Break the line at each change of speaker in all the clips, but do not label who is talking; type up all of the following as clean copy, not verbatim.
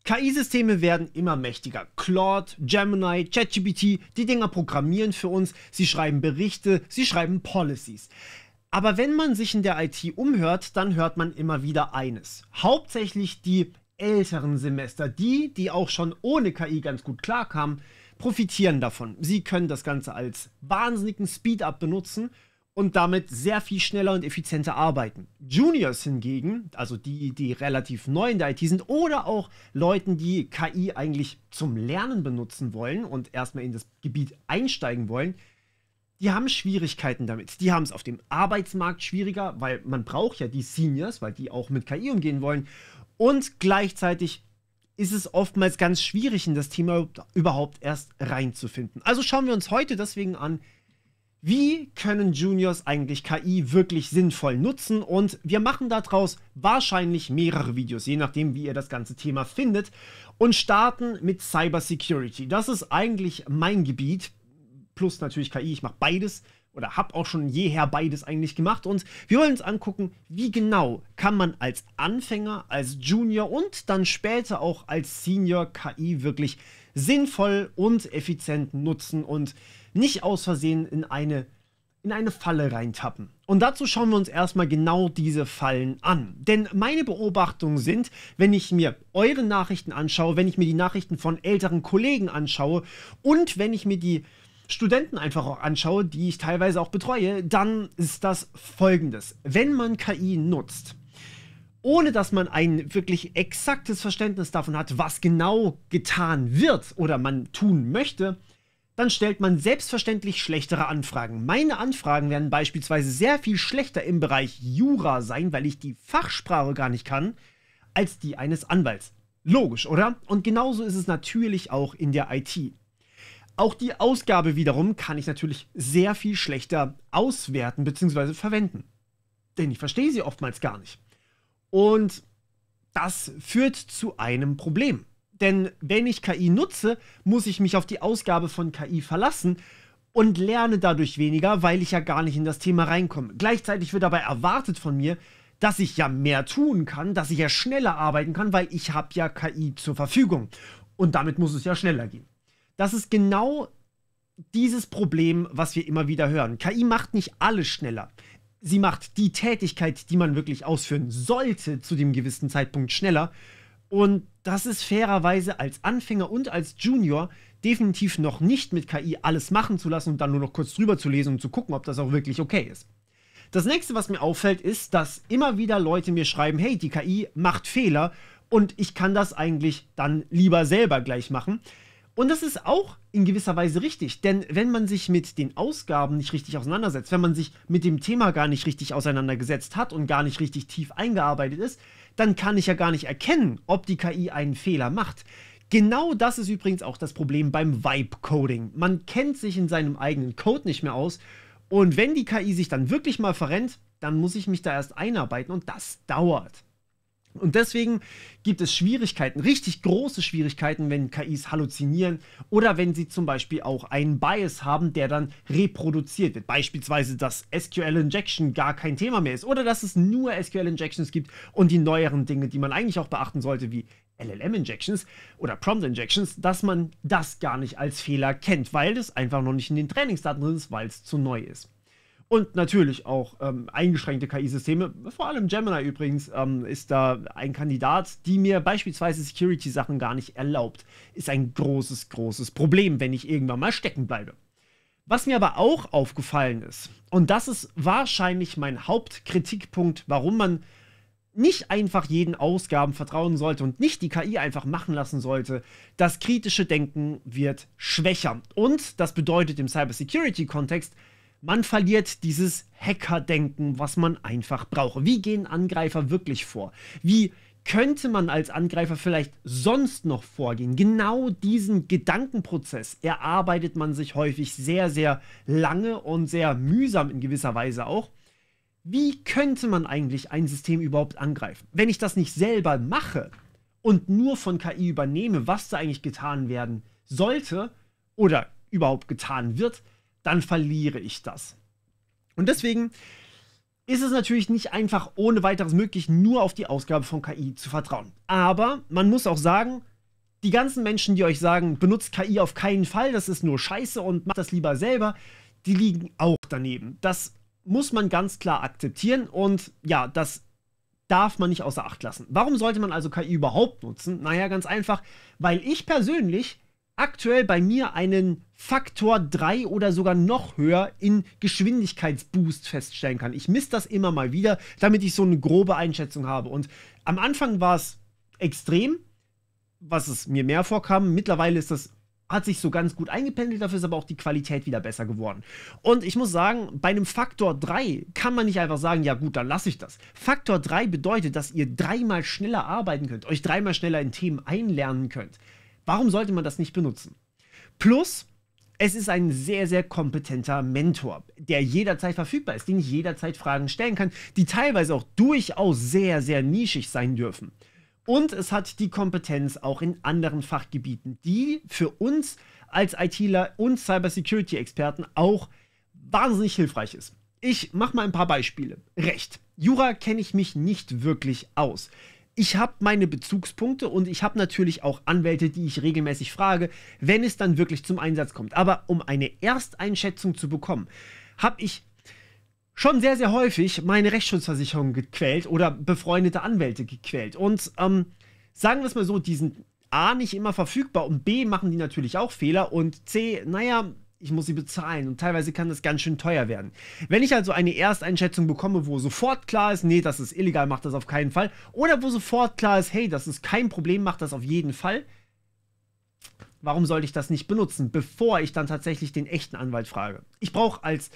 KI-Systeme werden immer mächtiger. Claude, Gemini, ChatGPT, die Dinger programmieren für uns, sie schreiben Berichte, sie schreiben Policies. Aber wenn man sich in der IT umhört, dann hört man immer wieder eines. Hauptsächlich die älteren Semester, die auch schon ohne KI ganz gut klarkamen, profitieren davon. Sie können das Ganze als wahnsinnigen Speed-Up benutzen und damit sehr viel schneller und effizienter arbeiten. Juniors hingegen, also die relativ neu in der IT sind oder auch Leuten, die KI eigentlich zum Lernen benutzen wollen und erstmal in das Gebiet einsteigen wollen, die haben Schwierigkeiten damit. Die haben es auf dem Arbeitsmarkt schwieriger, weil man braucht ja die Seniors, weil die auch mit KI umgehen wollen. Und gleichzeitig ist es oftmals ganz schwierig, in das Thema überhaupt erst reinzufinden. Also schauen wir uns heute deswegen an, wie können Juniors eigentlich KI wirklich sinnvoll nutzen? Und wir machen daraus wahrscheinlich mehrere Videos, je nachdem, wie ihr das ganze Thema findet. Und starten mit Cybersecurity. Das ist eigentlich mein Gebiet, plus natürlich KI. Ich mache beides oder habe auch schon jeher beides eigentlich gemacht. Und wir wollen uns angucken, wie genau kann man als Anfänger, als Junior und dann später auch als Senior KI wirklich sinnvoll und effizient nutzen und nicht aus Versehen in eine Falle reintappen. Und dazu schauen wir uns erstmal genau diese Fallen an. Denn meine Beobachtungen sind, wenn ich mir eure Nachrichten anschaue, wenn ich mir die Nachrichten von älteren Kollegen anschaue und wenn ich mir die Studenten einfach auch anschaue, die ich teilweise auch betreue, dann ist das Folgendes. Wenn man KI nutzt, ohne dass man ein wirklich exaktes Verständnis davon hat, was genau getan wird oder man tun möchte, dann stellt man selbstverständlich schlechtere Anfragen. Meine Anfragen werden beispielsweise sehr viel schlechter im Bereich Jura sein, weil ich die Fachsprache gar nicht kann, als die eines Anwalts. Logisch, oder? Und genauso ist es natürlich auch in der IT. Auch die Ausgabe wiederum kann ich natürlich sehr viel schlechter auswerten bzw. verwenden. Denn ich verstehe sie oftmals gar nicht. Und das führt zu einem Problem. Denn wenn ich KI nutze, muss ich mich auf die Ausgabe von KI verlassen und lerne dadurch weniger, weil ich ja gar nicht in das Thema reinkomme. Gleichzeitig wird dabei erwartet von mir, dass ich ja mehr tun kann, dass ich ja schneller arbeiten kann, weil ich habe ja KI zur Verfügung. Und damit muss es ja schneller gehen. Das ist genau dieses Problem, was wir immer wieder hören. KI macht nicht alles schneller. Sie macht die Tätigkeit, die man wirklich ausführen sollte, zu dem gewissen Zeitpunkt schneller. Und das ist fairerweise als Anfänger und als Junior definitiv noch nicht mit KI alles machen zu lassen und dann nur noch kurz drüber zu lesen und zu gucken, ob das auch wirklich okay ist. Das nächste, was mir auffällt, ist, dass immer wieder Leute mir schreiben, hey, die KI macht Fehler und ich kann das eigentlich dann lieber selber gleich machen. Und das ist auch in gewisser Weise richtig, denn wenn man sich mit den Ausgaben nicht richtig auseinandersetzt, wenn man sich mit dem Thema gar nicht richtig auseinandergesetzt hat und gar nicht richtig tief eingearbeitet ist, dann kann ich ja gar nicht erkennen, ob die KI einen Fehler macht. Genau das ist übrigens auch das Problem beim Vibe-Coding. Man kennt sich in seinem eigenen Code nicht mehr aus und wenn die KI sich dann wirklich mal verrennt, dann muss ich mich da erst einarbeiten und das dauert. Und deswegen gibt es Schwierigkeiten, richtig große Schwierigkeiten, wenn KIs halluzinieren oder wenn sie zum Beispiel auch einen Bias haben, der dann reproduziert wird. Beispielsweise, dass SQL-Injection gar kein Thema mehr ist oder dass es nur SQL-Injections gibt und die neueren Dinge, die man eigentlich auch beachten sollte, wie LLM-Injections oder Prompt-Injections, dass man das gar nicht als Fehler kennt, weil es einfach noch nicht in den Trainingsdaten drin ist, weil es zu neu ist. Und natürlich auch eingeschränkte KI-Systeme, vor allem Gemini übrigens, ist da ein Kandidat, die mir beispielsweise Security-Sachen gar nicht erlaubt. Ist ein großes, großes Problem, wenn ich irgendwann mal stecken bleibe. Was mir aber auch aufgefallen ist, und das ist wahrscheinlich mein Hauptkritikpunkt, warum man nicht einfach jeden Ausgaben vertrauen sollte und nicht die KI einfach machen lassen sollte, das kritische Denken wird schwächer. Und das bedeutet im Cybersecurity-Kontext, man verliert dieses Hacker-Denken, was man einfach braucht. Wie gehen Angreifer wirklich vor? Wie könnte man als Angreifer vielleicht sonst noch vorgehen? Genau diesen Gedankenprozess erarbeitet man sich häufig sehr, sehr lange und sehr mühsam in gewisser Weise auch. Wie könnte man eigentlich ein System überhaupt angreifen? Wenn ich das nicht selber mache und nur von KI übernehme, was da eigentlich getan werden sollte oder überhaupt getan wird, dann verliere ich das. Und deswegen ist es natürlich nicht einfach ohne weiteres möglich, nur auf die Ausgabe von KI zu vertrauen. Aber man muss auch sagen, Die ganzen Menschen, die euch sagen, benutzt KI auf keinen Fall, das ist nur Scheiße und macht das lieber selber, die liegen auch daneben. Das muss man ganz klar akzeptieren und ja, das darf man nicht außer Acht lassen. Warum sollte man also KI überhaupt nutzen? Naja, ganz einfach, weil ich persönlich aktuell bei mir einen Faktor 3 oder sogar noch höher in Geschwindigkeitsboost feststellen kann. Ich misse das immer mal wieder, damit ich so eine grobe Einschätzung habe. Und am Anfang war es extrem, was es mir mehr vorkam. Mittlerweile hat sich so ganz gut eingependelt, dafür ist aber auch die Qualität wieder besser geworden. Und ich muss sagen, bei einem Faktor 3 kann man nicht einfach sagen, ja gut, dann lasse ich das. Faktor 3 bedeutet, dass ihr 3-mal schneller arbeiten könnt, euch 3-mal schneller in Themen einlernen könnt. Warum sollte man das nicht benutzen? Plus, es ist ein sehr, sehr kompetenter Mentor, der jederzeit verfügbar ist, den ich jederzeit Fragen stellen kann, die teilweise auch durchaus sehr, sehr nischig sein dürfen. Und es hat die Kompetenz auch in anderen Fachgebieten, die für uns als ITler und Cybersecurity-Experten auch wahnsinnig hilfreich ist. Ich mache mal ein paar Beispiele. Recht. Jura kenne ich mich nicht wirklich aus. Ich habe meine Bezugspunkte und ich habe natürlich auch Anwälte, die ich regelmäßig frage, wenn es dann wirklich zum Einsatz kommt. Aber um eine Ersteinschätzung zu bekommen, habe ich schon sehr, sehr häufig meine Rechtsschutzversicherung gequält oder befreundete Anwälte gequält. Und sagen wir es mal so, die sind A, nicht immer verfügbar und B, machen die natürlich auch Fehler und C, naja, ich muss sie bezahlen und teilweise kann das ganz schön teuer werden. Wenn ich also eine Ersteinschätzung bekomme, wo sofort klar ist, nee, das ist illegal, macht das auf keinen Fall, oder wo sofort klar ist, hey, das ist kein Problem, macht das auf jeden Fall, warum sollte ich das nicht benutzen, bevor ich dann tatsächlich den echten Anwalt frage? Ich brauche als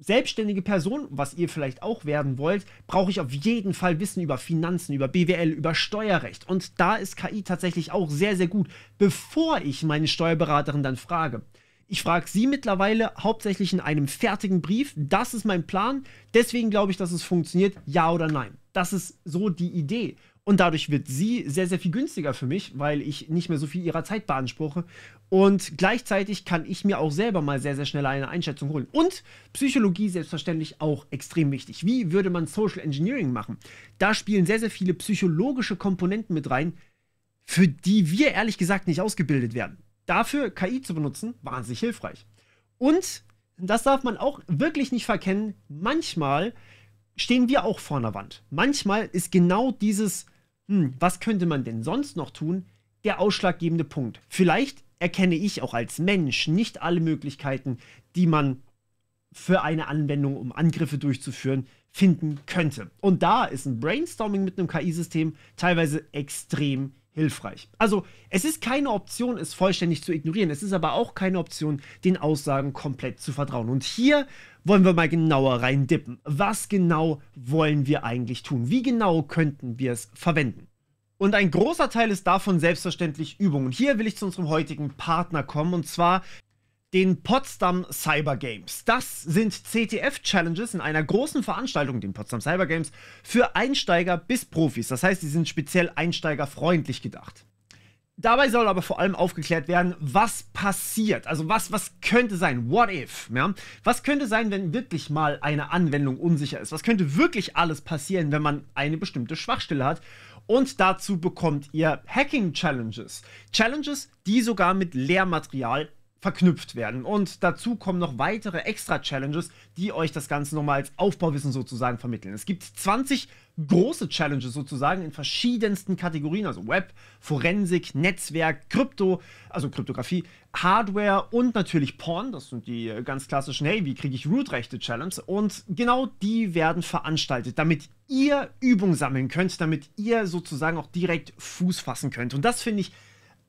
selbstständige Person, was ihr vielleicht auch werden wollt, brauche ich auf jeden Fall Wissen über Finanzen, über BWL, über Steuerrecht. Und da ist KI tatsächlich auch sehr, sehr gut, bevor ich meine Steuerberaterin dann frage. Ich frage sie mittlerweile hauptsächlich in einem fertigen Brief. Das ist mein Plan. Deswegen glaube ich, dass es funktioniert. Ja oder nein. Das ist so die Idee. Und dadurch wird sie sehr, sehr viel günstiger für mich, weil ich nicht mehr so viel ihrer Zeit beanspruche. Und gleichzeitig kann ich mir auch selber mal sehr, sehr schnell eine Einschätzung holen. Und Psychologie selbstverständlich auch extrem wichtig. Wie würde man Social Engineering machen? Da spielen sehr, sehr viele psychologische Komponenten mit rein, für die wir ehrlich gesagt nicht ausgebildet werden. Dafür KI zu benutzen, wahnsinnig hilfreich. Und, das darf man auch wirklich nicht verkennen, manchmal stehen wir auch vor einer Wand. Manchmal ist genau dieses, was könnte man denn sonst noch tun, der ausschlaggebende Punkt. Vielleicht erkenne ich auch als Mensch nicht alle Möglichkeiten, die man für eine Anwendung, um Angriffe durchzuführen, finden könnte. Und da ist ein Brainstorming mit einem KI-System teilweise extrem hilfreich. Also, es ist keine Option, es vollständig zu ignorieren. Es ist aber auch keine Option, den Aussagen komplett zu vertrauen. Und hier wollen wir mal genauer reindippen. Was genau wollen wir eigentlich tun? Wie genau könnten wir es verwenden? Und ein großer Teil ist davon selbstverständlich Übung. Und hier will ich zu unserem heutigen Partner kommen, und zwar den Potsdam Cyber Games. Das sind CTF-Challenges in einer großen Veranstaltung, den Potsdam Cyber Games, für Einsteiger bis Profis. Das heißt, sie sind speziell einsteigerfreundlich gedacht. Dabei soll aber vor allem aufgeklärt werden, was passiert. Also was könnte sein? What if? Ja? Was könnte sein, wenn wirklich mal eine Anwendung unsicher ist? Was könnte wirklich alles passieren, wenn man eine bestimmte Schwachstelle hat? Und dazu bekommt ihr Hacking-Challenges. Challenges, die sogar mit Lehrmaterial verknüpft werden. Und dazu kommen noch weitere Extra-Challenges, die euch das Ganze nochmal als Aufbauwissen sozusagen vermitteln. Es gibt 20 große Challenges sozusagen in verschiedensten Kategorien, also Web, Forensik, Netzwerk, Krypto, also Kryptographie, Hardware und natürlich Porn. Das sind die ganz klassischen, hey, wie kriege ich Root-Rechte-Challenges? Und genau die werden veranstaltet, damit ihr Übung sammeln könnt, damit ihr sozusagen auch direkt Fuß fassen könnt. Und das finde ich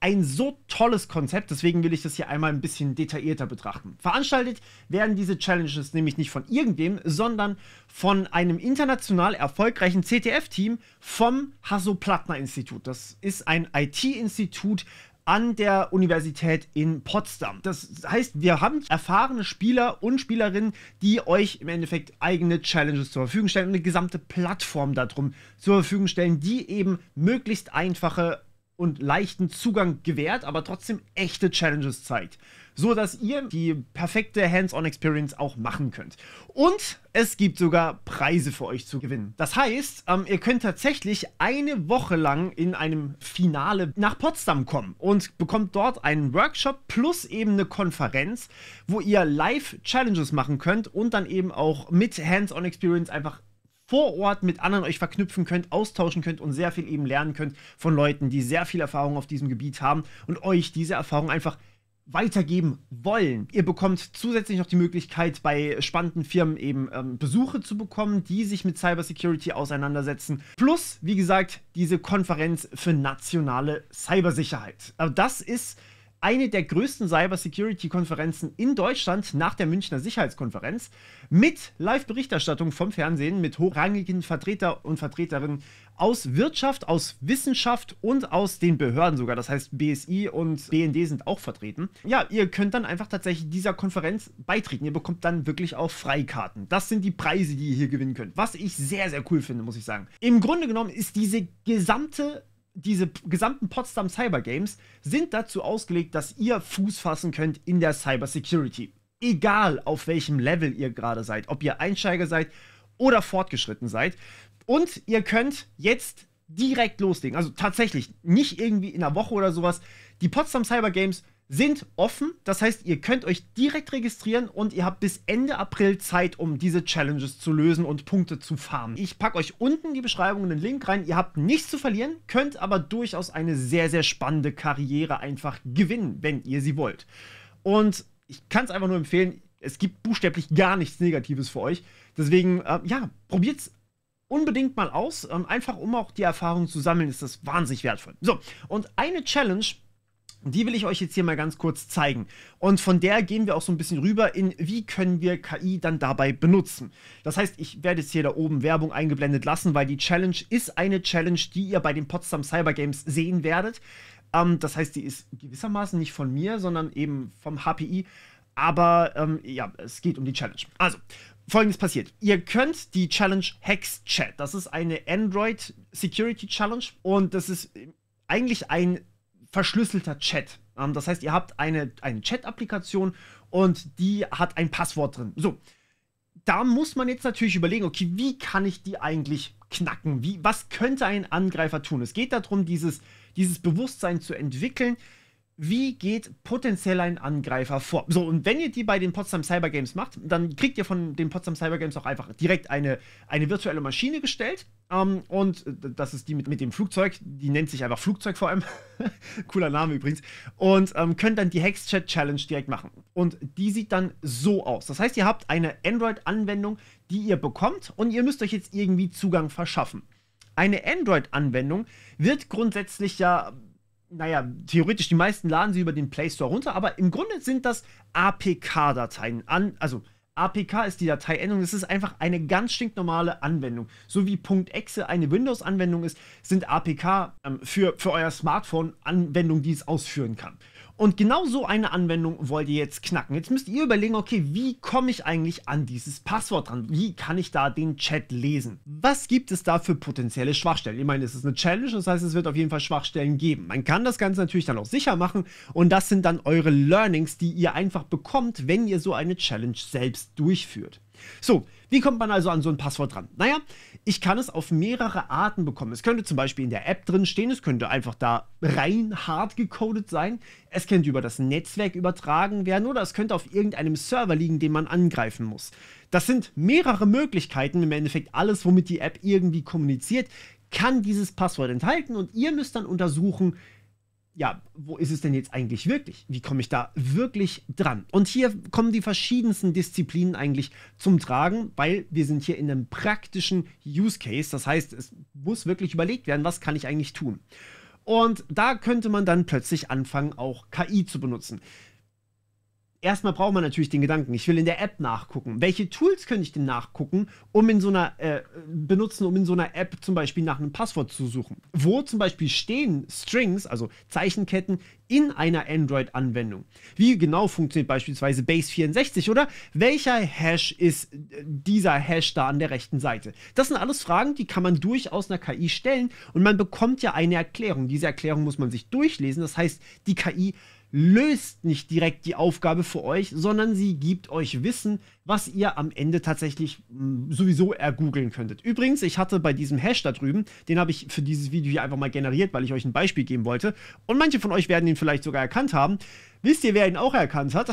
ein so tolles Konzept, deswegen will ich das hier einmal ein bisschen detaillierter betrachten. Veranstaltet werden diese Challenges nämlich nicht von irgendwem, sondern von einem international erfolgreichen CTF-Team vom Hasso-Plattner-Institut. Das ist ein IT-Institut an der Universität in Potsdam. Das heißt, wir haben erfahrene Spieler und Spielerinnen, die euch im Endeffekt eigene Challenges zur Verfügung stellen und eine gesamte Plattform darum zur Verfügung stellen, die eben möglichst einfache und leichten Zugang gewährt, aber trotzdem echte Challenges zeigt, so dass ihr die perfekte Hands-on-Experience auch machen könnt. Und es gibt sogar Preise für euch zu gewinnen. Das heißt, ihr könnt tatsächlich eine Woche lang in einem Finale nach Potsdam kommen und bekommt dort einen Workshop plus eben eine Konferenz, wo ihr Live-Challenges machen könnt und dann eben auch mit Hands-on-Experience einfach vor Ort mit anderen euch verknüpfen könnt, austauschen könnt und sehr viel eben lernen könnt von Leuten, die sehr viel Erfahrung auf diesem Gebiet haben und euch diese Erfahrung einfach weitergeben wollen. Ihr bekommt zusätzlich noch die Möglichkeit, bei spannenden Firmen eben Besuche zu bekommen, die sich mit Cybersecurity auseinandersetzen. Plus, wie gesagt, diese Konferenz für nationale Cybersicherheit. Aber das ist eine der größten Cybersecurity-Konferenzen in Deutschland nach der Münchner Sicherheitskonferenz mit Live-Berichterstattung vom Fernsehen mit hochrangigen Vertreter und Vertreterinnen aus Wirtschaft, aus Wissenschaft und aus den Behörden sogar. Das heißt, BSI und BND sind auch vertreten. Ja, ihr könnt dann einfach tatsächlich dieser Konferenz beitreten. Ihr bekommt dann wirklich auch Freikarten. Das sind die Preise, die ihr hier gewinnen könnt. Was ich sehr, sehr cool finde, muss ich sagen. Im Grunde genommen ist diese gesamten Potsdam Cyber Games sind dazu ausgelegt, dass ihr Fuß fassen könnt in der Cybersecurity. Egal auf welchem Level ihr gerade seid, ob ihr Einsteiger seid oder fortgeschritten seid. Und ihr könnt jetzt direkt loslegen. Also tatsächlich, nicht irgendwie in einer Woche oder sowas. Die Potsdam Cyber Games sind offen. Das heißt, ihr könnt euch direkt registrieren und ihr habt bis Ende April Zeit, um diese Challenges zu lösen und Punkte zu farmen. Ich packe euch unten in die Beschreibung einen Link rein. Ihr habt nichts zu verlieren, könnt aber durchaus eine sehr, sehr spannende Karriere einfach gewinnen, wenn ihr sie wollt. Und ich kann es einfach nur empfehlen, es gibt buchstäblich gar nichts Negatives für euch. Deswegen, ja, probiert es unbedingt mal aus. Einfach um auch die Erfahrung zu sammeln, ist das wahnsinnig wertvoll. So, und eine Challenge, die will ich euch jetzt hier mal ganz kurz zeigen. Und von der gehen wir auch so ein bisschen rüber in, wie können wir KI dann dabei benutzen. Das heißt, ich werde jetzt hier da oben Werbung eingeblendet lassen, weil die Challenge ist eine Challenge, die ihr bei den Potsdam Cyber Games sehen werdet. Das heißt, die ist gewissermaßen nicht von mir, sondern eben vom HPI. Aber ja, es geht um die Challenge. Also, Folgendes passiert. Ihr könnt die Challenge HexChat. Das ist eine Android Security Challenge und das ist eigentlich ein verschlüsselter Chat. Das heißt, ihr habt eine Chat-Applikation und die hat ein Passwort drin. So, da muss man jetzt natürlich überlegen, okay, wie kann ich die eigentlich knacken? Was könnte ein Angreifer tun? Es geht darum, dieses Bewusstsein zu entwickeln. Wie geht potenziell ein Angreifer vor? So, und wenn ihr die bei den Potsdam Cyber Games macht, dann kriegt ihr von den Potsdam Cyber Games auch einfach direkt eine virtuelle Maschine gestellt. Und das ist die mit dem Flugzeug. Die nennt sich einfach Flugzeug vor allem. Cooler Name übrigens. Und könnt dann die HexChat Challenge direkt machen. Und die sieht dann so aus. Das heißt, ihr habt eine Android-Anwendung, die ihr bekommt und ihr müsst euch jetzt irgendwie Zugang verschaffen. Eine Android-Anwendung wird grundsätzlich ja, naja, theoretisch, die meisten laden sie über den Play Store runter, aber im Grunde sind das APK-Dateien. Also APK ist die Dateiendung, das ist einfach eine ganz stinknormale Anwendung. So wie .exe eine Windows-Anwendung ist, sind APK für euer Smartphone Anwendungen, die es ausführen kann. Und genau so eine Anwendung wollt ihr jetzt knacken. Jetzt müsst ihr überlegen, okay, wie komme ich eigentlich an dieses Passwort dran? Wie kann ich da den Chat lesen? Was gibt es da für potenzielle Schwachstellen? Ich meine, es ist eine Challenge, das heißt, es wird auf jeden Fall Schwachstellen geben. Man kann das Ganze natürlich dann auch sicher machen und das sind dann eure Learnings, die ihr einfach bekommt, wenn ihr so eine Challenge selbst durchführt. So, wie kommt man also an so ein Passwort ran? Naja, ich kann es auf mehrere Arten bekommen. Es könnte zum Beispiel in der App drin stehen, es könnte einfach da rein hart gecodet sein, es könnte über das Netzwerk übertragen werden oder es könnte auf irgendeinem Server liegen, den man angreifen muss. Das sind mehrere Möglichkeiten, im Endeffekt alles, womit die App irgendwie kommuniziert, kann dieses Passwort enthalten und ihr müsst dann untersuchen, ja, wo ist es denn jetzt eigentlich wirklich? Wie komme ich da wirklich dran? Und hier kommen die verschiedensten Disziplinen eigentlich zum Tragen, weil wir sind hier in einem praktischen Use Case. Das heißt, es muss wirklich überlegt werden, was kann ich eigentlich tun? Und da könnte man dann plötzlich anfangen, auch KI zu benutzen. erstmal braucht man natürlich den Gedanken, ich will in der App nachgucken. Welche Tools könnte ich denn nachgucken, um in so einer App zum Beispiel nach einem Passwort zu suchen? Wo zum Beispiel stehen Strings, also Zeichenketten, in einer Android-Anwendung? Wie genau funktioniert beispielsweise Base64 oder welcher Hash ist dieser Hash da an der rechten Seite? Das sind alles Fragen, die kann man durchaus einer KI stellen und man bekommt ja eine Erklärung. Diese Erklärung muss man sich durchlesen, das heißt, die KI löst nicht direkt die Aufgabe für euch, sondern sie gibt euch Wissen, was ihr am Ende tatsächlich sowieso ergoogeln könntet. Übrigens, ich hatte bei diesem Hash da drüben, den habe ich für dieses Video hier einfach mal generiert, weil ich euch ein Beispiel geben wollte. Und manche von euch werden ihn vielleicht sogar erkannt haben. Wisst ihr, wer ihn auch erkannt hat?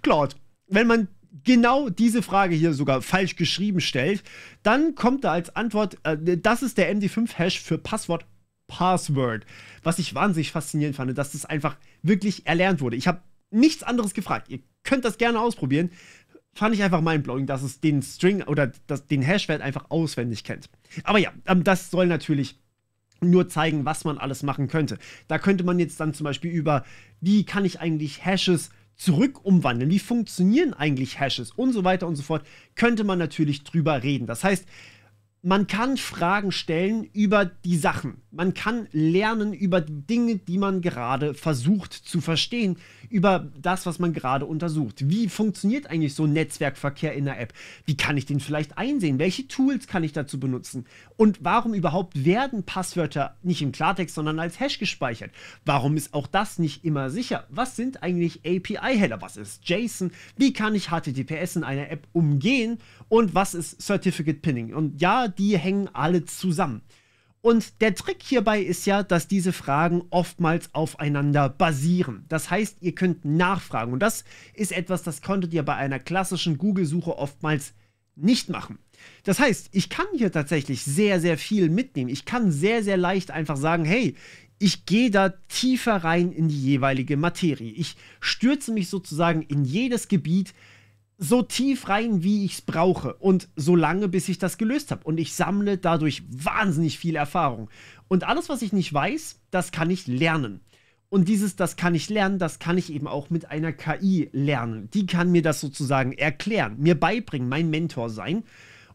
Claude. Wenn man genau diese Frage hier sogar falsch geschrieben stellt, dann kommt da als Antwort, das ist der MD5-Hash für Passwort Password. Was ich wahnsinnig faszinierend fand, dass das einfach wirklich erlernt wurde. Ich habe nichts anderes gefragt. Ihr könnt das gerne ausprobieren. Fand ich einfach mindblowing, dass es den String oder den Hashwert einfach auswendig kennt. Aber ja, das soll natürlich nur zeigen, was man alles machen könnte. Da könnte man jetzt dann zum Beispiel über, wie kann ich eigentlich Hashes zurück umwandeln, wie funktionieren eigentlich Hashes und so weiter und so fort, könnte man natürlich drüber reden. Das heißt, man kann Fragen stellen über die Sachen. Man kann lernen über die Dinge, die man gerade versucht zu verstehen, über das, was man gerade untersucht. Wie funktioniert eigentlich so ein Netzwerkverkehr in der App? Wie kann ich den vielleicht einsehen? Welche Tools kann ich dazu benutzen? Und warum überhaupt werden Passwörter nicht im Klartext, sondern als Hash gespeichert? Warum ist auch das nicht immer sicher? Was sind eigentlich API-Header? Was ist JSON? Wie kann ich HTTPS in einer App umgehen? Und was ist Certificate Pinning? Und ja, die hängen alle zusammen. Und der Trick hierbei ist ja, dass diese Fragen oftmals aufeinander basieren. Das heißt, ihr könnt nachfragen. Und das ist etwas, das konntet ihr bei einer klassischen Google-Suche oftmals nicht machen. Das heißt, ich kann hier tatsächlich sehr, sehr viel mitnehmen. Ich kann sehr, sehr leicht einfach sagen, hey, ich gehe da tiefer rein in die jeweilige Materie. Ich stürze mich sozusagen in jedes Gebiet so tief rein, wie ich es brauche und so lange, bis ich das gelöst habe. Und ich sammle dadurch wahnsinnig viel Erfahrung. Und alles, was ich nicht weiß, das kann ich lernen. Und das kann ich lernen, das kann ich eben auch mit einer KI lernen. Die kann mir das sozusagen erklären, mir beibringen, mein Mentor sein.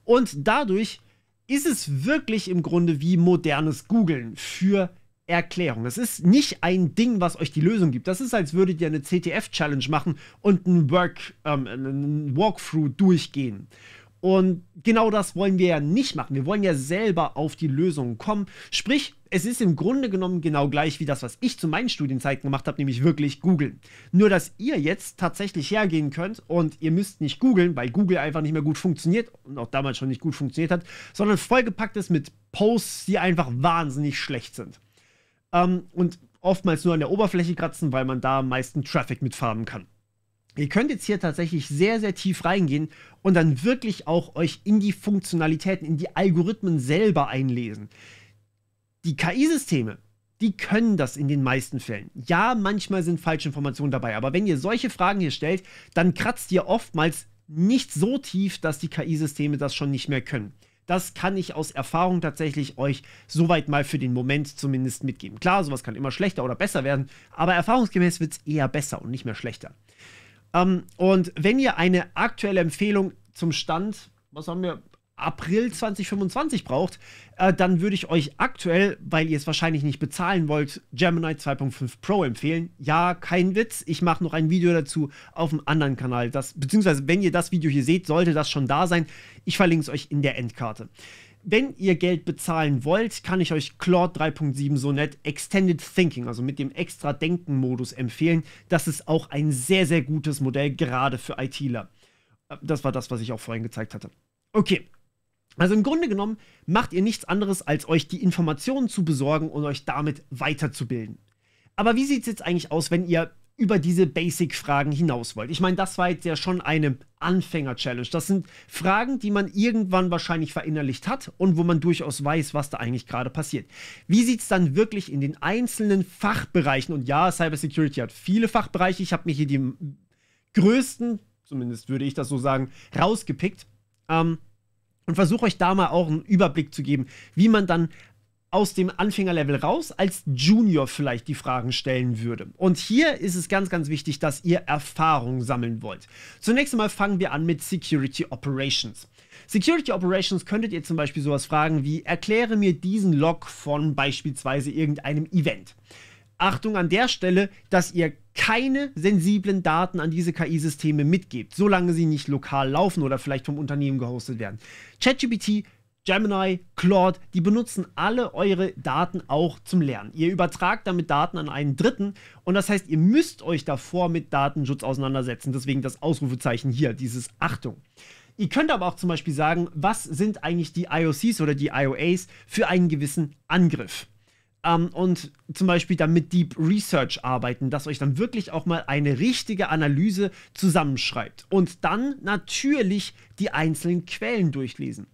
Und dadurch ist es wirklich im Grunde wie modernes Googlen für Erklärung. Das ist nicht ein Ding, was euch die Lösung gibt. Das ist, als würdet ihr eine CTF-Challenge machen und einen Walkthrough durchgehen. Und genau das wollen wir ja nicht machen. Wir wollen ja selber auf die Lösung kommen. Sprich, es ist im Grunde genommen genau gleich wie das, was ich zu meinen Studienzeiten gemacht habe, nämlich wirklich googeln. Nur, dass ihr jetzt tatsächlich hergehen könnt und ihr müsst nicht googeln, weil Google einfach nicht mehr gut funktioniert und auch damals schon nicht gut funktioniert hat, sondern vollgepackt ist mit Posts, die einfach wahnsinnig schlecht sind. Und oftmals nur an der Oberfläche kratzen, weil man da am meisten Traffic mitfarben kann. Ihr könnt jetzt hier tatsächlich sehr, sehr tief reingehen und dann wirklich auch euch in die Funktionalitäten, in die Algorithmen selber einlesen. Die KI-Systeme, die können das in den meisten Fällen. Ja, manchmal sind falsche Informationen dabei, aber wenn ihr solche Fragen hier stellt, dann kratzt ihr oftmals nicht so tief, dass die KI-Systeme das schon nicht mehr können. Das kann ich aus Erfahrung tatsächlich euch soweit mal für den Moment zumindest mitgeben. Klar, sowas kann immer schlechter oder besser werden, aber erfahrungsgemäß wird es eher besser und nicht mehr schlechter. Und wenn ihr eine aktuelle Empfehlung zum Stand, was haben wir, April 2025 braucht, dann würde ich euch aktuell, weil ihr es wahrscheinlich nicht bezahlen wollt, Gemini 2.5 Pro empfehlen. Ja, kein Witz, ich mache noch ein Video dazu auf einem anderen Kanal. Beziehungsweise, wenn ihr das Video hier seht, sollte das schon da sein. Ich verlinke es euch in der Endkarte. Wenn ihr Geld bezahlen wollt, kann ich euch Claude 3.7 Sonnet Extended Thinking, also mit dem extra Denken-Modus empfehlen. Das ist auch ein sehr, sehr gutes Modell, gerade für ITler. Das war das, was ich auch vorhin gezeigt hatte. Okay. Also im Grunde genommen macht ihr nichts anderes, als euch die Informationen zu besorgen und euch damit weiterzubilden. Aber wie sieht es jetzt eigentlich aus, wenn ihr über diese Basic-Fragen hinaus wollt? Ich meine, das war jetzt ja schon eine Anfänger-Challenge. Das sind Fragen, die man irgendwann wahrscheinlich verinnerlicht hat und wo man durchaus weiß, was da eigentlich gerade passiert. Wie sieht es dann wirklich in den einzelnen Fachbereichen? Und ja, Cybersecurity hat viele Fachbereiche. Ich habe mir hier die größten, zumindest würde ich das so sagen, rausgepickt. Und versuche euch da mal auch einen Überblick zu geben, wie man dann aus dem Anfängerlevel raus als Junior vielleicht die Fragen stellen würde. Und hier ist es ganz, ganz wichtig, dass ihr Erfahrung sammeln wollt. Zunächst einmal fangen wir an mit Security Operations. Security Operations könntet ihr zum Beispiel sowas fragen wie: Erkläre mir diesen Log von beispielsweise irgendeinem Event. Achtung an der Stelle, dass ihr keine sensiblen Daten an diese KI-Systeme mitgebt, solange sie nicht lokal laufen oder vielleicht vom Unternehmen gehostet werden. ChatGPT, Gemini, Claude, die benutzen alle eure Daten auch zum Lernen. Ihr übertragt damit Daten an einen Dritten und das heißt, ihr müsst euch davor mit Datenschutz auseinandersetzen. Deswegen das Ausrufezeichen hier, dieses Achtung. Ihr könnt aber auch zum Beispiel sagen, was sind eigentlich die IOCs oder die IOAs für einen gewissen Angriff? Und zum Beispiel dann mit Deep Research arbeiten, dass euch dann wirklich auch mal eine richtige Analyse zusammenschreibt. Und dann natürlich die einzelnen Quellen durchlesen.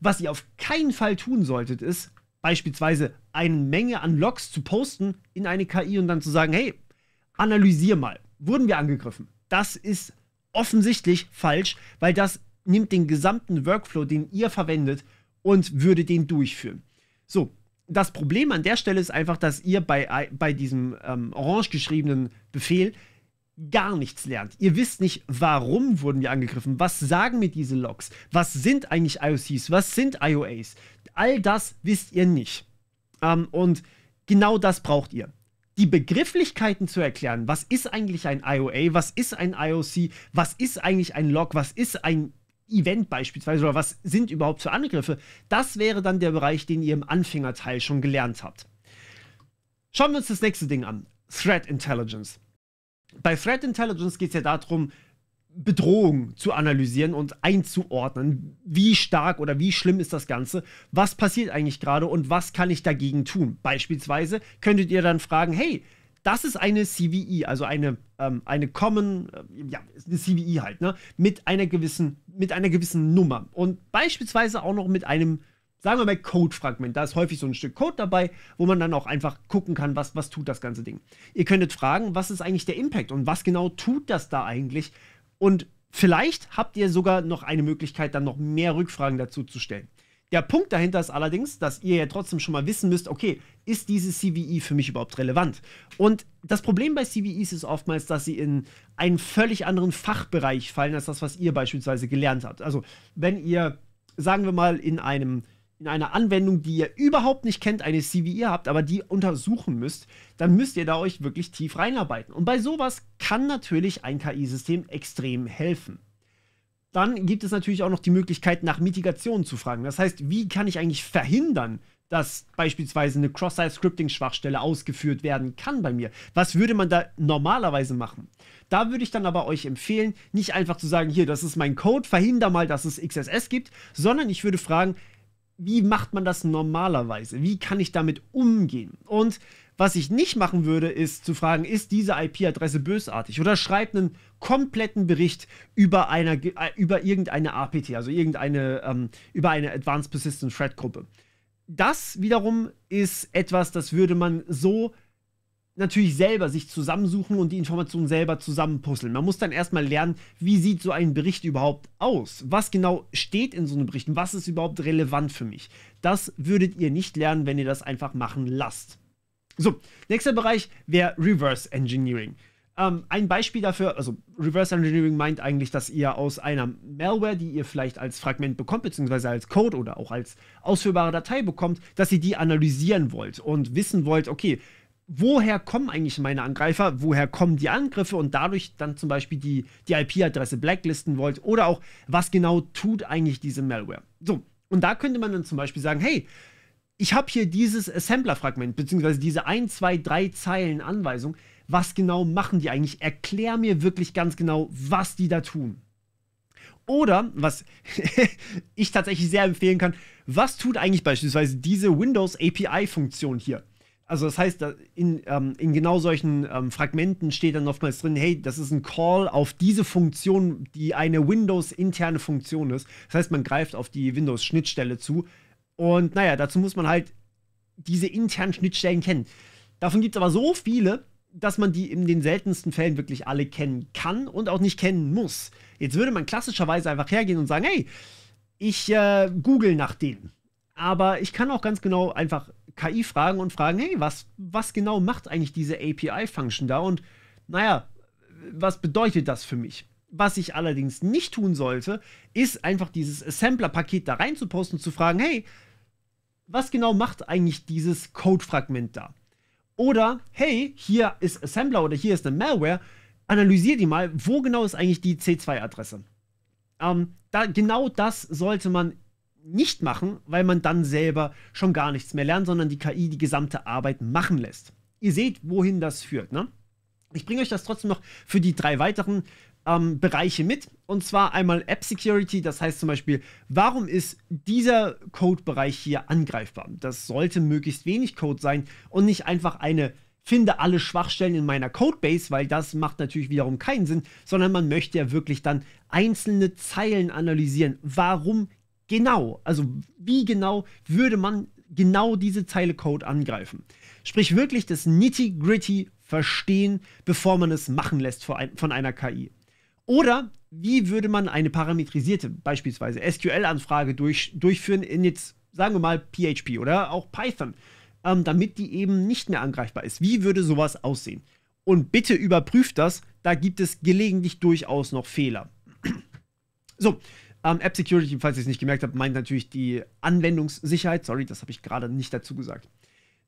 Was ihr auf keinen Fall tun solltet, ist beispielsweise eine Menge an Logs zu posten in eine KI und dann zu sagen: Hey, analysier mal, wurden wir angegriffen? Das ist offensichtlich falsch, weil das nimmt den gesamten Workflow, den ihr verwendet, und würde den durchführen. So, das Problem an der Stelle ist einfach, dass ihr bei diesem orange geschriebenen Befehl gar nichts lernt. Ihr wisst nicht, warum wurden wir angegriffen, was sagen mir diese Logs, was sind eigentlich IOCs, was sind IOAs. All das wisst ihr nicht. Und genau das braucht ihr. Die Begrifflichkeiten zu erklären, was ist eigentlich ein IOA, was ist ein IOC, was ist eigentlich ein Log, was ist ein Event beispielsweise oder was sind überhaupt für Angriffe, das wäre dann der Bereich, den ihr im Anfängerteil schon gelernt habt. Schauen wir uns das nächste Ding an. Threat Intelligence. Bei Threat Intelligence geht es ja darum, Bedrohungen zu analysieren und einzuordnen. Wie stark oder wie schlimm ist das Ganze? Was passiert eigentlich gerade und was kann ich dagegen tun? Beispielsweise könntet ihr dann fragen: Hey, das ist eine CVE, also eine Common, ja, eine CVE halt, ne? Mit einer gewissen Nummer. Und beispielsweise auch noch mit einem, sagen wir mal, Code-Fragment. Da ist häufig so ein Stück Code dabei, wo man dann auch einfach gucken kann, was tut das ganze Ding. Ihr könntet fragen, was ist eigentlich der Impact und was genau tut das da eigentlich? Und vielleicht habt ihr sogar noch eine Möglichkeit, dann noch mehr Rückfragen dazu zu stellen. Der Punkt dahinter ist allerdings, dass ihr ja trotzdem schon mal wissen müsst: Okay, ist diese CVE für mich überhaupt relevant? Und das Problem bei CVEs ist oftmals, dass sie in einen völlig anderen Fachbereich fallen, als das, was ihr beispielsweise gelernt habt. Also, wenn ihr, sagen wir mal, in einer Anwendung, die ihr überhaupt nicht kennt, eine CVE habt, aber die untersuchen müsst, dann müsst ihr da euch wirklich tief reinarbeiten. Und bei sowas kann natürlich ein KI-System extrem helfen. Dann gibt es natürlich auch noch die Möglichkeit, nach Mitigation zu fragen. Das heißt, wie kann ich eigentlich verhindern, dass beispielsweise eine Cross-Site-Scripting-Schwachstelle ausgeführt werden kann bei mir? Was würde man da normalerweise machen? Da würde ich dann aber euch empfehlen, nicht einfach zu sagen: Hier, das ist mein Code, verhinder mal, dass es XSS gibt, sondern ich würde fragen: Wie macht man das normalerweise? Wie kann ich damit umgehen? Und was ich nicht machen würde, ist zu fragen: Ist diese IP-Adresse bösartig? Oder schreibt einen kompletten Bericht über irgendeine APT, also über eine Advanced Persistent Threat Gruppe. Das wiederum ist etwas, das würde man so natürlich selber sich zusammensuchen und die Informationen selber zusammenpuzzeln. Man muss dann erstmal lernen, wie sieht so ein Bericht überhaupt aus? Was genau steht in so einem Bericht? Was ist überhaupt relevant für mich? Das würdet ihr nicht lernen, wenn ihr das einfach machen lasst. So, nächster Bereich wäre Reverse Engineering. Ein Beispiel dafür, also Reverse Engineering meint eigentlich, dass ihr aus einer Malware, die ihr vielleicht als Fragment bekommt, beziehungsweise als Code oder auch als ausführbare Datei bekommt, dass ihr die analysieren wollt und wissen wollt: Okay, woher kommen eigentlich meine Angreifer, woher kommen die Angriffe, und dadurch dann zum Beispiel die IP-Adresse blacklisten wollt, oder auch, was genau tut eigentlich diese Malware. So, und da könnte man dann zum Beispiel sagen: Hey, ich habe hier dieses Assembler-Fragment, beziehungsweise diese 1, 2, 3 Zeilen Anweisung. Was genau machen die eigentlich? Erklär mir wirklich ganz genau, was die da tun. Oder, was ich tatsächlich sehr empfehlen kann: Was tut eigentlich beispielsweise diese Windows API-Funktion hier? Also das heißt, in genau solchen Fragmenten steht dann oftmals drin: Hey, das ist ein Call auf diese Funktion, die eine Windows-interne Funktion ist. Das heißt, man greift auf die Windows-Schnittstelle zu. Und naja, dazu muss man halt diese internen Schnittstellen kennen. Davon gibt es aber so viele, dass man die in den seltensten Fällen wirklich alle kennen kann und auch nicht kennen muss. Jetzt würde man klassischerweise einfach hergehen und sagen: Hey, ich google nach denen. Aber ich kann auch ganz genau einfach KI fragen und fragen, hey, was genau macht eigentlich diese API-Function da? Und naja, was bedeutet das für mich? Was ich allerdings nicht tun sollte, ist einfach dieses Assembler-Paket da rein zu posten und zu fragen, hey, was genau macht eigentlich dieses Code-Fragment da? Oder, hey, hier ist Assembler oder hier ist eine Malware, analysier die mal, wo genau ist eigentlich die C2-Adresse? Genau das sollte man nicht machen, weil man dann selber schon gar nichts mehr lernt, sondern die KI die gesamte Arbeit machen lässt. Ihr seht, wohin das führt, ne? Ich bringe euch das trotzdem noch für die 3 weiteren Bereiche mit. Und zwar einmal App Security, das heißt zum Beispiel, warum ist dieser Code-Bereich hier angreifbar? Das sollte möglichst wenig Code sein und nicht einfach eine finde alle Schwachstellen in meiner Codebase, weil das macht natürlich wiederum keinen Sinn, sondern man möchte ja wirklich dann einzelne Zeilen analysieren. Warum genau? Also wie genau würde man genau diese Zeile Code angreifen? Sprich wirklich das Nitty-Gritty verstehen, bevor man es machen lässt von einer KI. Oder wie würde man eine parametrisierte, beispielsweise SQL-Anfrage durchführen in jetzt, sagen wir mal, PHP oder auch Python, damit die eben nicht mehr angreifbar ist. Wie würde sowas aussehen? Und bitte überprüft das, da gibt es gelegentlich durchaus noch Fehler. So, App Security, falls ihr es nicht gemerkt habt, meint natürlich die Anwendungssicherheit. Sorry, das habe ich gerade nicht dazu gesagt.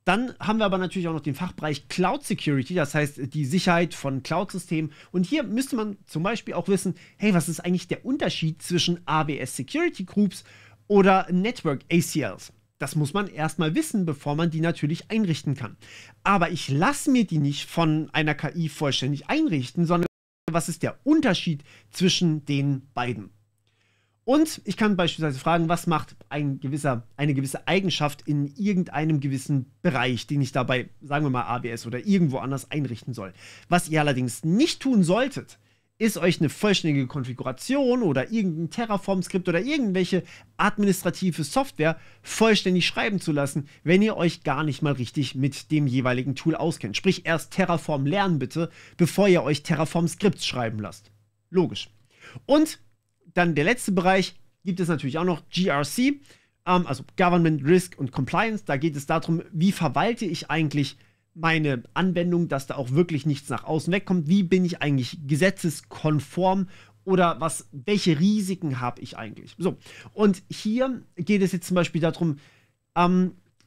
Dann haben wir aber natürlich auch noch den Fachbereich Cloud Security, das heißt die Sicherheit von Cloud-Systemen. Und hier müsste man zum Beispiel auch wissen, hey, was ist eigentlich der Unterschied zwischen AWS Security Groups oder Network ACLs? Das muss man erstmal wissen, bevor man die natürlich einrichten kann. Aber ich lasse mir die nicht von einer KI vollständig einrichten, sondern was ist der Unterschied zwischen den beiden? Und ich kann beispielsweise fragen, was macht eine gewisse Eigenschaft in irgendeinem gewissen Bereich, den ich dabei, sagen wir mal, AWS oder irgendwo anders einrichten soll. Was ihr allerdings nicht tun solltet, ist euch eine vollständige Konfiguration oder irgendein Terraform-Skript oder irgendwelche administrative Software vollständig schreiben zu lassen, wenn ihr euch gar nicht mal richtig mit dem jeweiligen Tool auskennt. Sprich, erst Terraform lernen bitte, bevor ihr euch Terraform-Skripts schreiben lasst. Logisch. Und dann der letzte Bereich gibt es natürlich auch noch GRC, also Government, Risk und Compliance. Da geht es darum, wie verwalte ich eigentlich meine Anwendung, dass da auch wirklich nichts nach außen wegkommt. Wie bin ich eigentlich gesetzeskonform oder welche Risiken habe ich eigentlich? So, und hier geht es jetzt zum Beispiel darum,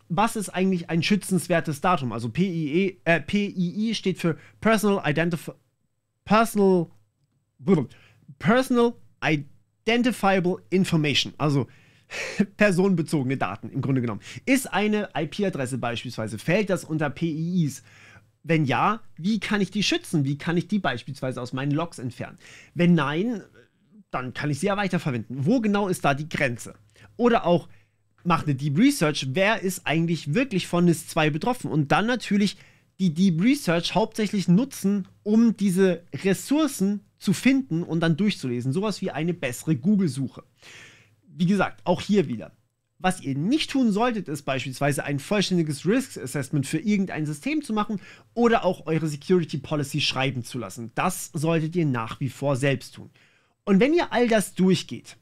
was ist eigentlich ein schützenswertes Datum? Also PII steht für Personal Identifiable Information, also personenbezogene Daten im Grunde genommen. Ist eine IP-Adresse beispielsweise, fällt das unter PIIs? Wenn ja, wie kann ich die schützen? Wie kann ich die beispielsweise aus meinen Logs entfernen? Wenn nein, dann kann ich sie ja weiterverwenden. Wo genau ist da die Grenze? Oder auch, macht eine Deep Research, wer ist eigentlich wirklich von NIS2 betroffen? Und dann natürlich die Deep Research hauptsächlich nutzen, um diese Ressourcen zu finden und dann durchzulesen. Sowas wie eine bessere Google-Suche. Wie gesagt, auch hier wieder. Was ihr nicht tun solltet, ist beispielsweise ein vollständiges Risk Assessment für irgendein System zu machen oder auch eure Security Policy schreiben zu lassen. Das solltet ihr nach wie vor selbst tun. Und wenn ihr all das durchgeht,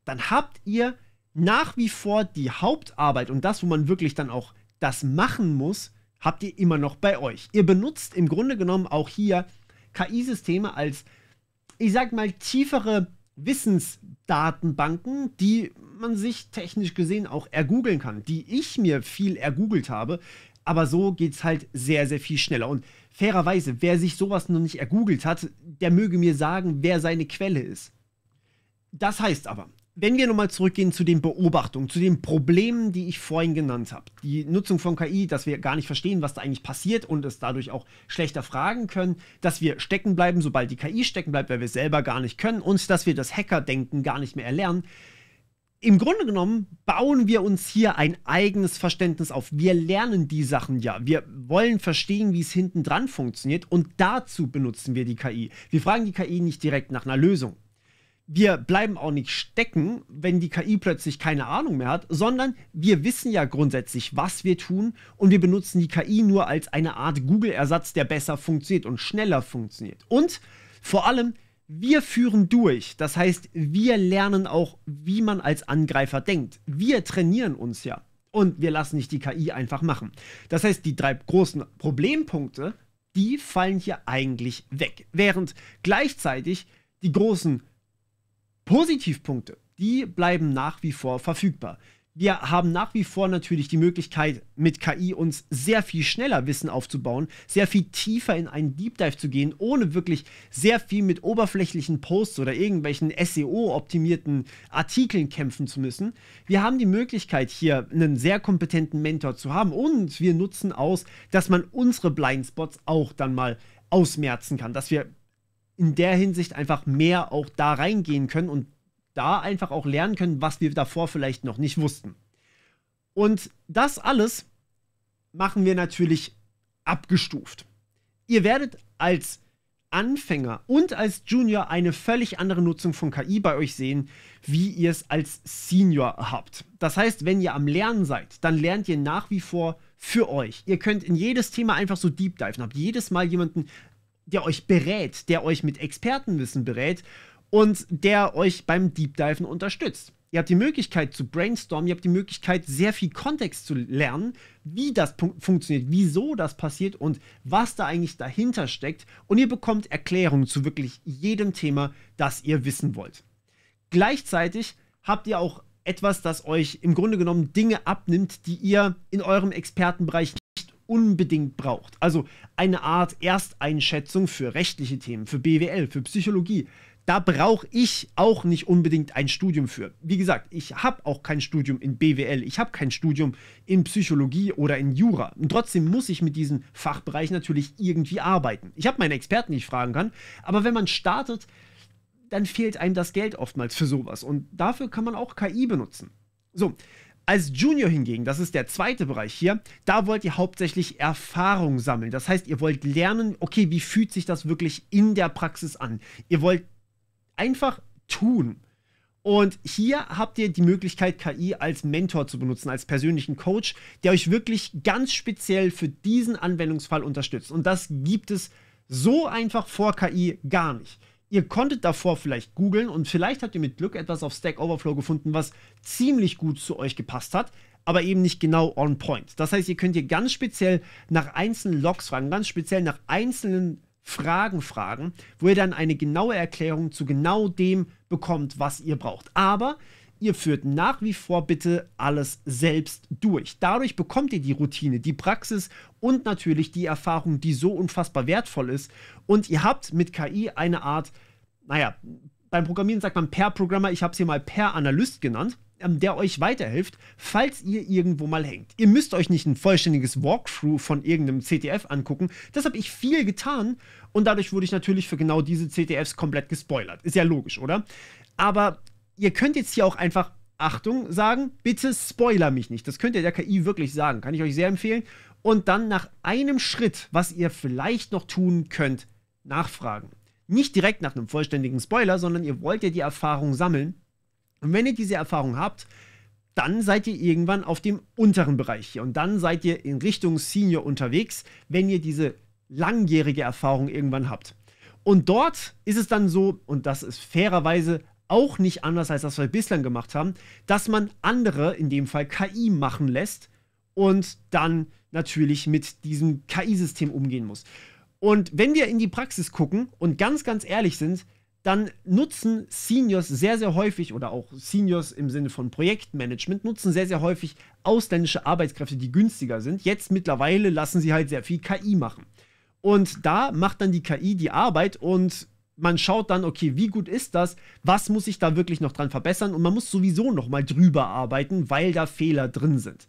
dann habt ihr nach wie vor die Hauptarbeit und das, wo man wirklich dann auch das machen muss, habt ihr immer noch bei euch. Ihr benutzt im Grunde genommen auch hier KI-Systeme als, ich sag mal, tiefere Wissensdatenbanken, die man sich technisch gesehen auch ergoogeln kann, die ich mir viel ergoogelt habe, aber so geht es halt sehr, sehr viel schneller. Und fairerweise, wer sich sowas noch nicht ergoogelt hat, der möge mir sagen, wer seine Quelle ist. Das heißt aber, wenn wir nochmal zurückgehen zu den Beobachtungen, zu den Problemen, die ich vorhin genannt habe, die Nutzung von KI, dass wir gar nicht verstehen, was da eigentlich passiert und es dadurch auch schlechter fragen können, dass wir stecken bleiben, sobald die KI stecken bleibt, weil wir es selber gar nicht können und dass wir das Hackerdenken gar nicht mehr erlernen. Im Grunde genommen bauen wir uns hier ein eigenes Verständnis auf. Wir lernen die Sachen ja. Wir wollen verstehen, wie es hinten dran funktioniert und dazu benutzen wir die KI. Wir fragen die KI nicht direkt nach einer Lösung. Wir bleiben auch nicht stecken, wenn die KI plötzlich keine Ahnung mehr hat, sondern wir wissen ja grundsätzlich, was wir tun und wir benutzen die KI nur als eine Art Google-Ersatz, der besser funktioniert und schneller funktioniert. Und vor allem, wir führen durch. Das heißt, wir lernen auch, wie man als Angreifer denkt. Wir trainieren uns ja. Und wir lassen nicht die KI einfach machen. Das heißt, die 3 großen Problempunkte, die fallen hier eigentlich weg. Während gleichzeitig die großen Positivpunkte, die bleiben nach wie vor verfügbar. Wir haben nach wie vor natürlich die Möglichkeit, mit KI uns sehr viel schneller Wissen aufzubauen, sehr viel tiefer in einen Deep Dive zu gehen, ohne wirklich sehr viel mit oberflächlichen Posts oder irgendwelchen SEO-optimierten Artikeln kämpfen zu müssen. Wir haben die Möglichkeit, hier einen sehr kompetenten Mentor zu haben und wir nutzen aus, dass man unsere Blindspots auch dann mal ausmerzen kann, dass wir in der Hinsicht einfach mehr auch da reingehen können und da einfach auch lernen können, was wir davor vielleicht noch nicht wussten. Und das alles machen wir natürlich abgestuft. Ihr werdet als Anfänger und als Junior eine völlig andere Nutzung von KI bei euch sehen, wie ihr es als Senior habt. Das heißt, wenn ihr am Lernen seid, dann lernt ihr nach wie vor für euch. Ihr könnt in jedes Thema einfach so deep diven, habt jedes Mal jemanden, der euch berät, der euch mit Expertenwissen berät und der euch beim Deep Diven unterstützt. Ihr habt die Möglichkeit zu brainstormen, ihr habt die Möglichkeit, sehr viel Kontext zu lernen, wie das funktioniert, wieso das passiert und was da eigentlich dahinter steckt. Und ihr bekommt Erklärungen zu wirklich jedem Thema, das ihr wissen wollt. Gleichzeitig habt ihr auch etwas, das euch im Grunde genommen Dinge abnimmt, die ihr in eurem Expertenbereich nicht unbedingt braucht. Also eine Art Ersteinschätzung für rechtliche Themen, für BWL, für Psychologie. Da brauche ich auch nicht unbedingt ein Studium für. Wie gesagt, ich habe auch kein Studium in BWL, ich habe kein Studium in Psychologie oder in Jura. Und trotzdem muss ich mit diesem Fachbereich natürlich irgendwie arbeiten. Ich habe meine Experten, die ich fragen kann, aber wenn man startet, dann fehlt einem das Geld oftmals für sowas. Und dafür kann man auch KI benutzen. So, als Junior hingegen, das ist der zweite Bereich hier, da wollt ihr hauptsächlich Erfahrung sammeln. Das heißt, ihr wollt lernen, okay, wie fühlt sich das wirklich in der Praxis an? Ihr wollt einfach tun. Und hier habt ihr die Möglichkeit, KI als Mentor zu benutzen, als persönlichen Coach, der euch wirklich ganz speziell für diesen Anwendungsfall unterstützt. Und das gibt es so einfach vor KI gar nicht. Ihr konntet davor vielleicht googeln und vielleicht habt ihr mit Glück etwas auf Stack Overflow gefunden, was ziemlich gut zu euch gepasst hat, aber eben nicht genau on point. Das heißt, ihr könnt hier ganz speziell nach einzelnen Logs fragen, ganz speziell nach einzelnen Fragen fragen, wo ihr dann eine genaue Erklärung zu genau dem bekommt, was ihr braucht. Aber ihr führt nach wie vor bitte alles selbst durch. Dadurch bekommt ihr die Routine, die Praxis und natürlich die Erfahrung, die so unfassbar wertvoll ist. Und ihr habt mit KI eine Art, naja, beim Programmieren sagt man Pair-Programmer, ich habe es hier mal Pair-Analyst genannt, der euch weiterhilft, falls ihr irgendwo mal hängt. Ihr müsst euch nicht ein vollständiges Walkthrough von irgendeinem CTF angucken. Das habe ich viel getan und dadurch wurde ich natürlich für genau diese CTFs komplett gespoilert. Ist ja logisch, oder? Aber ihr könnt jetzt hier auch einfach, Achtung, sagen, bitte spoiler mich nicht. Das könnt ihr der KI wirklich sagen, kann ich euch sehr empfehlen. Und dann nach einem Schritt, was ihr vielleicht noch tun könnt, nachfragen. Nicht direkt nach einem vollständigen Spoiler, sondern ihr wollt ja die Erfahrung sammeln. Und wenn ihr diese Erfahrung habt, dann seid ihr irgendwann auf dem unteren Bereich hier. Und dann seid ihr in Richtung Senior unterwegs, wenn ihr diese langjährige Erfahrung irgendwann habt. Und dort ist es dann so, und das ist fairerweise auch nicht anders als das, was wir bislang gemacht haben, dass man andere, in dem Fall KI, machen lässt und dann natürlich mit diesem KI-System umgehen muss. Und wenn wir in die Praxis gucken und ganz, ganz ehrlich sind, dann nutzen Seniors sehr, sehr häufig, oder auch Seniors im Sinne von Projektmanagement, nutzen sehr, sehr häufig ausländische Arbeitskräfte, die günstiger sind. Jetzt mittlerweile lassen sie halt sehr viel KI machen. Und da macht dann die KI die Arbeit und man schaut dann, okay, wie gut ist das? Was muss ich da wirklich noch dran verbessern? Und man muss sowieso noch mal drüber arbeiten, weil da Fehler drin sind.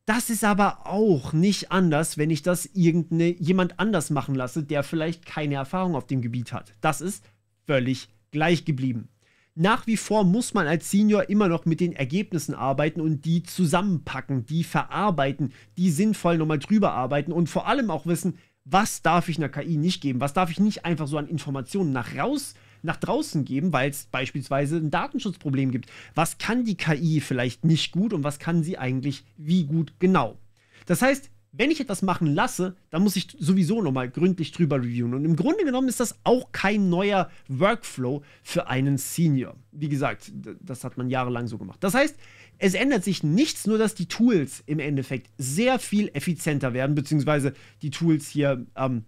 Das ist aber auch nicht anders, wenn ich das jemand anders machen lasse, der vielleicht keine Erfahrung auf dem Gebiet hat. Das ist völlig gleich geblieben. Nach wie vor muss man als Senior immer noch mit den Ergebnissen arbeiten und die zusammenpacken, die verarbeiten, die sinnvoll nochmal drüber arbeiten und vor allem auch wissen, was darf ich einer KI nicht geben, was darf ich nicht einfach so an Informationen nach draußen geben, weil es beispielsweise ein Datenschutzproblem gibt. Was kann die KI vielleicht nicht gut und was kann sie eigentlich wie gut genau? Das heißt, wenn ich etwas machen lasse, dann muss ich sowieso nochmal gründlich drüber reviewen. Und im Grunde genommen ist das auch kein neuer Workflow für einen Senior. Wie gesagt, das hat man jahrelang so gemacht. Das heißt, es ändert sich nichts, nur dass die Tools im Endeffekt sehr viel effizienter werden, beziehungsweise die Tools hier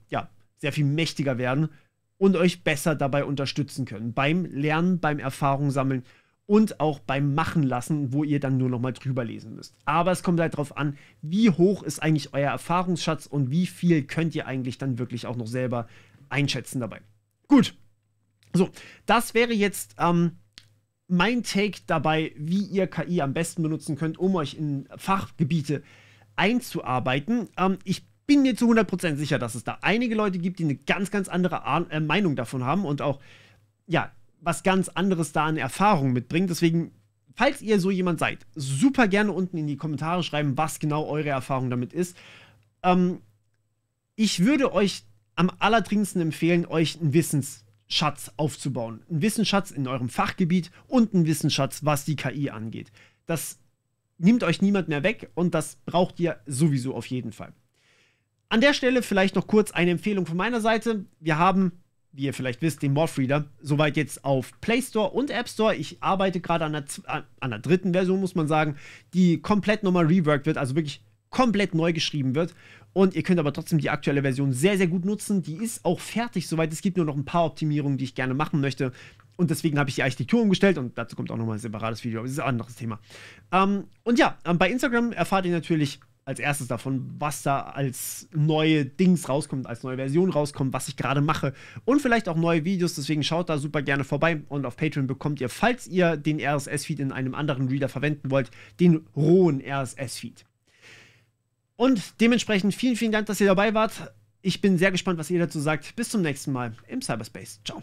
ja, sehr viel mächtiger werden und euch besser dabei unterstützen können. Beim Lernen, beim Erfahrung sammeln und auch beim Machen lassen, wo ihr dann nur noch mal drüber lesen müsst. Aber es kommt halt darauf an, wie hoch ist eigentlich euer Erfahrungsschatz und wie viel könnt ihr eigentlich dann wirklich auch noch selber einschätzen dabei. Gut, so, das wäre jetzt mein Take dabei, wie ihr KI am besten benutzen könnt, um euch in Fachgebiete einzuarbeiten. Ich bin mir zu 100% sicher, dass es da einige Leute gibt, die eine ganz, ganz andere Meinung davon haben und auch, ja, was ganz anderes da an Erfahrung mitbringt. Deswegen, falls ihr so jemand seid, super gerne unten in die Kommentare schreiben, was genau eure Erfahrung damit ist. Ich würde euch am allerdringendsten empfehlen, euch einen Wissensschatz aufzubauen. Einen Wissensschatz in eurem Fachgebiet und einen Wissensschatz, was die KI angeht. Das nimmt euch niemand mehr weg und das braucht ihr sowieso auf jeden Fall. An der Stelle vielleicht noch kurz eine Empfehlung von meiner Seite. Wir haben, wie ihr vielleicht wisst, den Morphreader soweit jetzt auf Play Store und App Store. Ich arbeite gerade an der dritten Version, muss man sagen, die komplett nochmal reworked wird, also wirklich komplett neu geschrieben wird. Und ihr könnt aber trotzdem die aktuelle Version sehr, sehr gut nutzen. Die ist auch fertig soweit. Es gibt nur noch ein paar Optimierungen, die ich gerne machen möchte. Und deswegen habe ich die Architektur umgestellt und dazu kommt auch nochmal ein separates Video, aber das ist ein anderes Thema. Und ja, bei Instagram erfahrt ihr natürlich als erstes davon, was da als neue Dings rauskommt, als neue Version rauskommt, was ich gerade mache und vielleicht auch neue Videos, deswegen schaut da super gerne vorbei und auf Patreon bekommt ihr, falls ihr den RSS-Feed in einem anderen Reader verwenden wollt, den rohen RSS-Feed. Und dementsprechend vielen, vielen Dank, dass ihr dabei wart. Ich bin sehr gespannt, was ihr dazu sagt. Bis zum nächsten Mal im Cyberspace. Ciao.